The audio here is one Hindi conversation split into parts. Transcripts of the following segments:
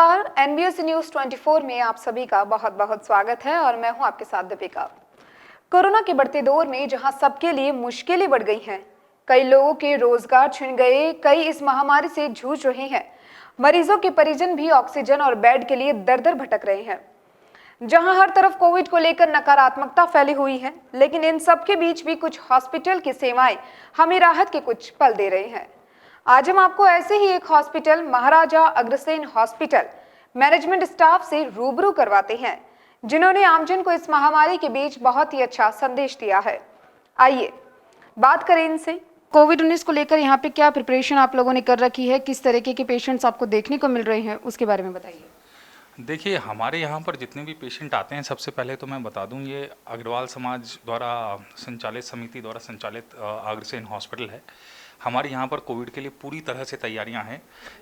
नमस्कार, एनबीएस न्यूज 24 में आप सभी का बहुत बहुत स्वागत है और मैं हूं आपके साथ दीपिका। कोरोना के बढ़ते दौर में जहां सबके लिए मुश्किलें बढ़ गई हैं, कई लोगों के रोजगार छिन गए, कई इस महामारी से जूझ रहे हैं। मरीजों के परिजन भी ऑक्सीजन और बेड के लिए दर-दर भटक रहे हैं। जहां हर तरफ कोविड को लेकर नकारात्मकता फैली हुई है, लेकिन इन सब के बीच भी कुछ हॉस्पिटल की सेवाएं हमें राहत के कुछ पल दे रहे हैं। आज हम आपको ऐसे ही एक hospital, Maharaja Agrasen hospital management staff से रूबरू करवाते हैं, जिन्होंने आमजन को इस महामारी के बीच बहुत ही अच्छा संदेश दिया है। आइए बात करें इनसे। कोविड-19 को लेकर यहाँ पे क्या प्रिपरेशन आप लोगों ने कर रखी है, किस तरीके के पेशेंट्स आपको देखने को मिल रहे हैं, उसके बारे में बताइए। देखिए, हमारे यहाँ पर जितने भी पेशेंट आते हैं, सबसे पहले तो मैं बता दूं, ये अग्रवाल समाज द्वारा संचालित, समिति द्वारा संचालित अग्रसेन हॉस्पिटल है। हमारे यहाँ पर कोविड के लिए पूरी तरह से तैयारियां हैं।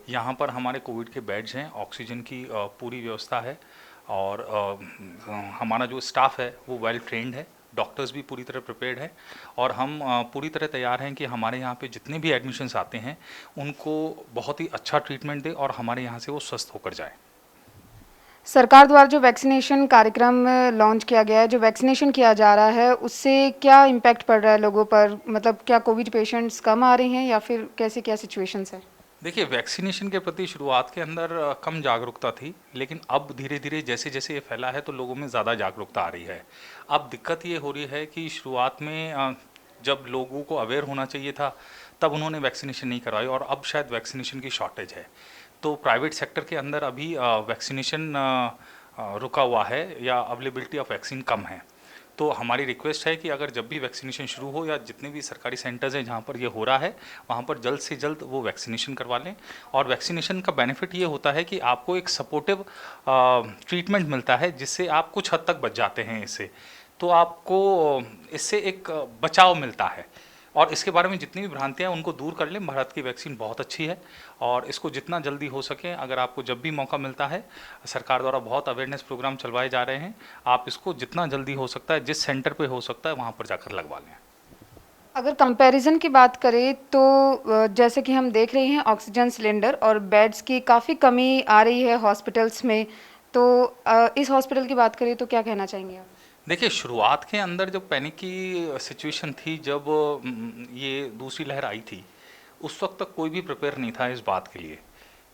यहाँ पर हमारे कोविड के बेड्स हैं, ऑक्सीजन की पूरी व्यवस्था है और हमारा जो स्टाफ है वो वेल ट्रेंड है, डॉक्टर्स भी पूरी तरह प्रिपेयर्ड है और हम पूरी तरह तैयार हैं कि हमारे यहाँ पे जितने भी एडमिशन्स आते हैं उनको बहुत ही अच्छा ट्रीटमेंट दें और हमारे यहाँ से वो स्वस्थ होकर जाएँ। सरकार द्वारा जो वैक्सीनेशन कार्यक्रम लॉन्च किया गया है, जो वैक्सीनेशन किया जा रहा है, उससे क्या इम्पैक्ट पड़ रहा है लोगों पर? मतलब क्या कोविड पेशेंट्स कम आ रहे हैं या फिर कैसे क्या सिचुएशंस है? देखिए, वैक्सीनेशन के प्रति शुरुआत के अंदर कम जागरूकता थी, लेकिन अब धीरे धीरे जैसे जैसे ये फैला है तो लोगों में ज़्यादा जागरूकता आ रही है। अब दिक्कत ये हो रही है कि शुरुआत में जब लोगों को अवेयर होना चाहिए था तब उन्होंने वैक्सीनेशन नहीं करवाई और अब शायद वैक्सीनेशन की शॉर्टेज है। तो प्राइवेट सेक्टर के अंदर अभी वैक्सीनेशन रुका हुआ है या अवेलेबिलिटी ऑफ वैक्सीन कम है। तो हमारी रिक्वेस्ट है कि अगर जब भी वैक्सीनेशन शुरू हो या जितने भी सरकारी सेंटर्स हैं जहाँ पर ये हो रहा है, वहाँ पर जल्द से जल्द वो वैक्सीनेशन करवा लें। और वैक्सीनेशन का बेनिफिट ये होता है कि आपको एक सपोर्टिव ट्रीटमेंट मिलता है, जिससे आप कुछ हद तक बच जाते हैं इससे। तो आपको इससे एक बचाव मिलता है और इसके बारे में जितनी भी भ्रांतियाँ उनको दूर कर लें। भारत की वैक्सीन बहुत अच्छी है और इसको जितना जल्दी हो सके, अगर आपको जब भी मौका मिलता है, सरकार द्वारा बहुत अवेयरनेस प्रोग्राम चलवाए जा रहे हैं, आप इसको जितना जल्दी हो सकता है, जिस सेंटर पे हो सकता है वहाँ पर जाकर लगवा लें। अगर कंपैरिजन की बात करें तो जैसे कि हम देख रहे हैं ऑक्सीजन सिलेंडर और बेड्स की काफ़ी कमी आ रही है हॉस्पिटल्स में, तो इस हॉस्पिटल की बात करें तो क्या कहना चाहेंगे आप? देखिए, शुरुआत के अंदर जब पैनिक की सिचुएशन थी, जब ये दूसरी लहर आई थी, उस वक्त तक कोई भी प्रिपेयर नहीं था इस बात के लिए,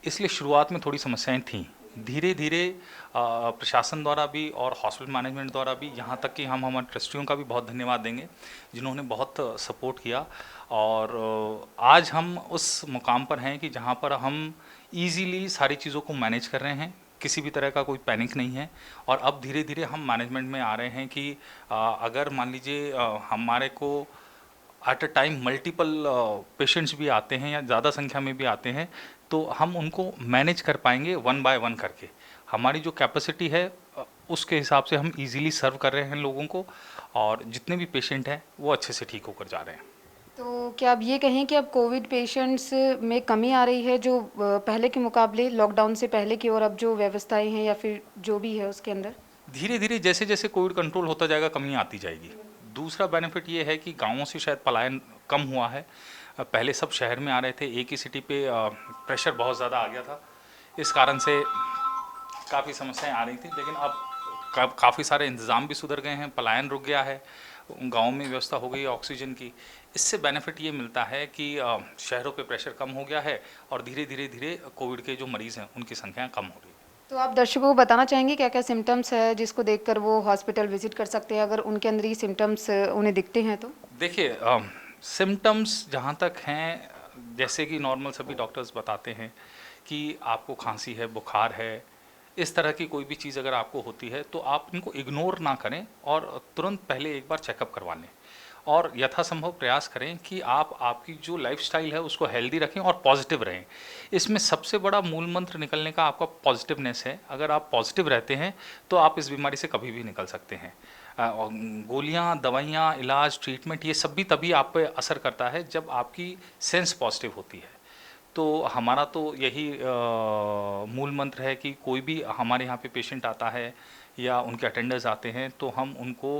इसलिए शुरुआत में थोड़ी समस्याएं थीं। धीरे धीरे प्रशासन द्वारा भी और हॉस्पिटल मैनेजमेंट द्वारा भी, यहाँ तक कि हम हमारे ट्रस्टियों का भी बहुत धन्यवाद देंगे जिन्होंने बहुत सपोर्ट किया और आज हम उस मुकाम पर हैं कि जहाँ पर हम ईज़िली सारी चीज़ों को मैनेज कर रहे हैं, किसी भी तरह का कोई पैनिक नहीं है। और अब धीरे धीरे हम मैनेजमेंट में आ रहे हैं कि अगर मान लीजिए हमारे को at a time multiple patients भी आते हैं या ज़्यादा संख्या में भी आते हैं, तो हम उनको मैनेज कर पाएंगे वन बाय वन करके। हमारी जो कैपेसिटी है उसके हिसाब से हम इजीली सर्व कर रहे हैं लोगों को और जितने भी पेशेंट हैं वो अच्छे से ठीक होकर जा रहे हैं। तो क्या आप ये कहें कि अब कोविड पेशेंट्स में कमी आ रही है, जो पहले के मुकाबले लॉकडाउन से पहले की, और अब जो व्यवस्थाएं हैं या फिर जो भी है उसके अंदर? धीरे धीरे जैसे जैसे कोविड कंट्रोल होता जाएगा कमी आती जाएगी। दूसरा बेनिफिट ये है कि गांवों से शायद पलायन कम हुआ है। पहले सब शहर में आ रहे थे, एक ही सिटी पे प्रेशर बहुत ज़्यादा आ गया था, इस कारण से काफ़ी समस्याएं आ रही थी। लेकिन अब काफ़ी सारे इंतज़ाम भी सुधर गए हैं, पलायन रुक गया है, गांव में व्यवस्था हो गई है ऑक्सीजन की। इससे बेनिफिट ये मिलता है कि शहरों पे प्रेशर कम हो गया है और धीरे धीरे धीरे कोविड के जो मरीज़ हैं उनकी संख्या कम हो रही है। तो आप दर्शकों को बताना चाहेंगे क्या क्या सिम्टम्स है जिसको देखकर वो हॉस्पिटल विजिट कर सकते हैं, अगर उनके अंदर ये सिम्टम्स उन्हें दिखते हैं तो? देखिए, सिम्टम्स जहाँ तक हैं, जैसे कि नॉर्मल सभी डॉक्टर्स बताते हैं कि आपको खांसी है, बुखार है, इस तरह की कोई भी चीज़ अगर आपको होती है तो आप इनको इग्नोर ना करें और तुरंत पहले एक बार चेकअप करवा लें और यथासंभव प्रयास करें कि आप आपकी जो लाइफस्टाइल है उसको हेल्दी रखें और पॉजिटिव रहें। इसमें सबसे बड़ा मूल मंत्र निकलने का आपका पॉजिटिवनेस है। अगर आप पॉजिटिव रहते हैं तो आप इस बीमारी से कभी भी निकल सकते हैं। गोलियां, दवाइयां, इलाज, ट्रीटमेंट, ये सब भी तभी आप पे असर करता है जब आपकी सेंस पॉजिटिव होती है। तो हमारा तो यही मूल मंत्र है कि कोई भी हमारे यहाँ पे पेशेंट आता है या उनके अटेंडर्स आते हैं तो हम उनको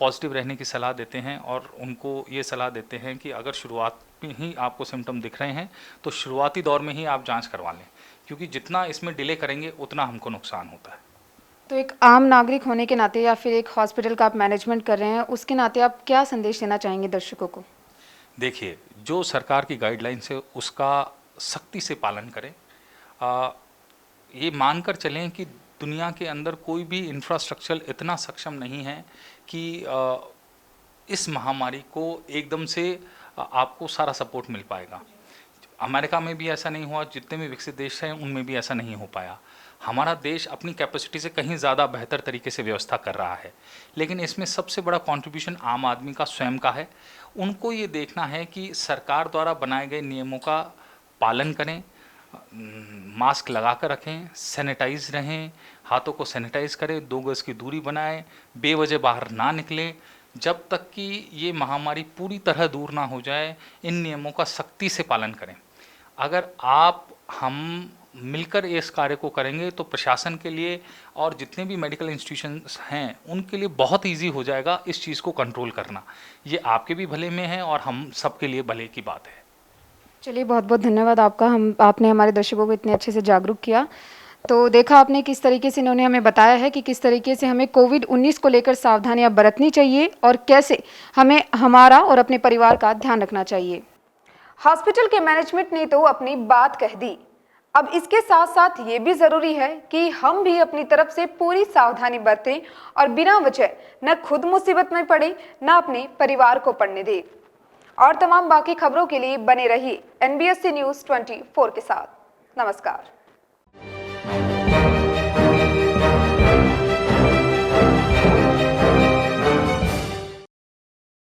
पॉजिटिव रहने की सलाह देते हैं और उनको ये सलाह देते हैं कि अगर शुरुआत में ही आपको सिम्टम दिख रहे हैं तो शुरुआती दौर में ही आप जांच करवा लें, क्योंकि जितना इसमें डिले करेंगे उतना हमको नुकसान होता है। तो एक आम नागरिक होने के नाते या फिर एक हॉस्पिटल का आप मैनेजमेंट कर रहे हैं, उसके नाते आप क्या संदेश देना चाहेंगे दर्शकों को? देखिए, जो सरकार की गाइडलाइंस है उसका सख्ती से पालन करें। आ, ये मानकर चलें कि दुनिया के अंदर कोई भी इंफ्रास्ट्रक्चर इतना सक्षम नहीं है कि इस महामारी को एकदम से आपको सारा सपोर्ट मिल पाएगा। अमेरिका में भी ऐसा नहीं हुआ, जितने भी विकसित देश हैं उनमें भी ऐसा नहीं हो पाया। हमारा देश अपनी कैपेसिटी से कहीं ज़्यादा बेहतर तरीके से व्यवस्था कर रहा है, लेकिन इसमें सबसे बड़ा कंट्रीब्यूशन आम आदमी का स्वयं का है। उनको ये देखना है कि सरकार द्वारा बनाए गए नियमों का पालन करें, मास्क लगा कर रखें, सैनिटाइज रहें, हाथों को सैनिटाइज करें, 2 गज की दूरी बनाएं, बेवजह बाहर ना निकलें। जब तक कि ये महामारी पूरी तरह दूर ना हो जाए, इन नियमों का सख्ती से पालन करें। अगर आप हम मिलकर इस कार्य को करेंगे तो प्रशासन के लिए और जितने भी मेडिकल इंस्टीट्यूशंस हैं उनके लिए बहुत इजी हो जाएगा इस चीज़ को कंट्रोल करना। ये आपके भी भले में है और हम सबके लिए भले की बात है। चलिए, बहुत बहुत धन्यवाद आपका। आपने हमारे दर्शकों को इतने अच्छे से जागरूक किया। तो देखा आपने किस तरीके से इन्होंने हमें बताया है कि किस तरीके से हमें कोविड-19 को लेकर सावधानियां बरतनी चाहिए और कैसे हमें हमारा और अपने परिवार का ध्यान रखना चाहिए। हॉस्पिटल के मैनेजमेंट ने तो अपनी बात कह दी, अब इसके साथ साथ ये भी जरूरी है कि हम भी अपनी तरफ से पूरी सावधानी बरतें और बिना वजह न खुद मुसीबत में पड़े, न अपने परिवार को पड़ने दें। और तमाम बाकी खबरों के लिए बने रहिए NBSC न्यूज़ 24 के साथ। नमस्कार।